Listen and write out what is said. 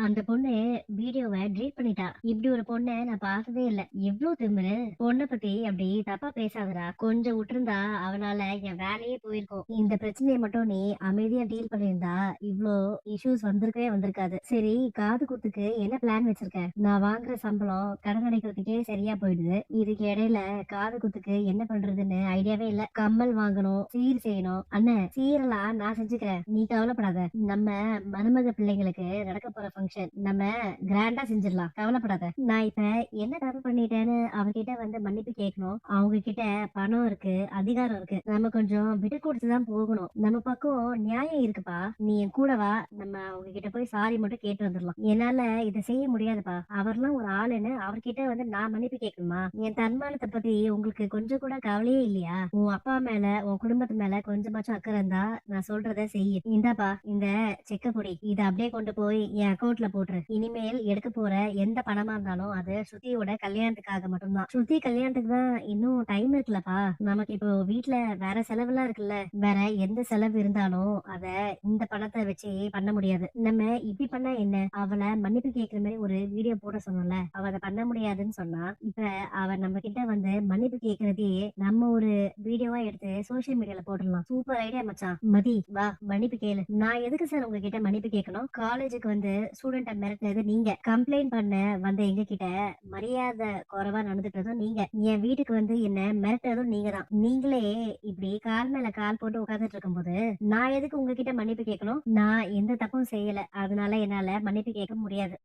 அந்த பொண்ணு வீடியோவை டெலீட் பண்ணிட்டா. இப்படி ஒரு பொண்ண நான் பார்த்ததே இல்ல. எவ்ளோ திமிரு! பொண்ண பத்தி அப்படி தப்பா பேசாதடா. கொஞ்சம் விட்டிருந்தா அவனால என் வேலையே போயிருக்கும். இந்த பிரச்சனைய மட்டும் நீ அமைதியா டீல் பண்ணியிருந்தா இவ்ளோ இஷ்யூஸ் வந்திருக்கவே வந்திருக்காது. சரி, காது குத்துக்கு என்ன பிளான் வச்சிருக்க? நான் வாங்குற சம்பளம் கடன் அடைக்கிறதுக்கே சரியா போயிடுது. இதுக்கு இடையில காது குத்துக்கு என்ன பண்றதுன்னு ஐடியாவே இல்ல. கம்மல் வாங்கணும், சீர் செய்யணும். அண்ணன், சீரெல்லாம் நான் செஞ்சுக்கிறேன். நீ கவலைப்படாத. நம்ம மருமக பிள்ளைங்களுக்கு நடக்க போற ஃபங்க்ஷன் நம்ம கிராண்டா செஞ்சிடலாம். கவலைப்படாத. நான் இப்ப என்ன தப்பு பண்ணிட்டேன்னு அவர்கிட்ட வந்து மன்னிப்பு கேட்கணும். அவங்க கிட்ட பணம் இருக்கு, அதிகாரம் இருக்கு. நம்ம கொஞ்சம் விட்டு கொடுத்து தான் போகணும். நம்ம பக்கம் நியாயம் இருக்குப்பா. நீ என் கூட வா. நம்ம அவங்க கிட்ட போய் சாரி மட்டும் கேட்டு வந்துடலாம். என்னால இதை செய்ய முடியாதுப்பா. அவர்லாம் ஒரு ஆளுன்னு அவர்கிட்ட வந்து நான் மன்னிப்பு கேட்கணுமா? என் தன்மானத்தை பத்தி உங்களுக்கு கொஞ்சம் கூட கவலையே இல்லையா? உன் அப்பா மேல, உன் குடும்பத்து மேல கொஞ்சமாச்சும் அக்கறை இருந்தா நான் சொல்றத செய்யு. இந்தாப்பா, இந்த செக்க பொடி. இத அப்படியே கொண்டு போய் என் அக்கவுண்ட்ல போட்டுரு. இனிமேல் எடுக்க போற எந்த பணமா இருந்தாலும் அது ஸ்ருதியோட கல்யாணத்துக்காக மட்டும்தான். ஸ்ருதி கல்யாணத்துக்கு தான் இன்னும் டைம் இருக்குல்லப்பா. நமக்கு இப்போ வீட்ல வேற செலவுலாம் இருக்குல்ல. வேற எந்த செலவு இருந்தாலும் அத இந்த பணத்தை வச்சு பண்ண முடியாது. நம்ம இப்படி பண்ணா என்ன? அவளை மன்னிப்பு கேட்கிற மாதிரி ஒரு வீடியோ போட சொன்னோம்ல. அவ அதை பண்ண முடியாதுன்னு சொன்னா, இப்ப அவ நம்ம கிட்ட வந்து மன்னிப்பு கேட்கறதே நம்ம ஒரு வீடியோவா எடுத்து சோசியல் மீடியால போட்டுடலாம். சூப்பர் ஐடியா மச்சான். மதி, வா மன்னிப்பு கேளு. நான் எதுக்கு சார் உங்ககிட்ட மன்னிப்பு கேட்கணும்? காலேஜுக்கு வந்து ஸ்டூடெண்ட்ட மிரட்டினது நீங்க. கம்ப்ளைண்ட் பண்ண வந்த எங்க கிட்ட மரியாதை குறைவா நடந்துட்டதும் நீங்க. என் வீட்டுக்கு வந்து என்ன மிரட்டதும் நீங்க தான். நீங்களே இப்படி கால் மேல கால் போட்டு உட்கார்ந்துட்டு இருக்கும்போது நான் எதுக்கு உங்ககிட்ட மன்னிப்பு கேட்கணும்? நான் எந்த தப்பும் செய்யல. அதனால என்னால மன்னிப்பு கேட்க முடியாது.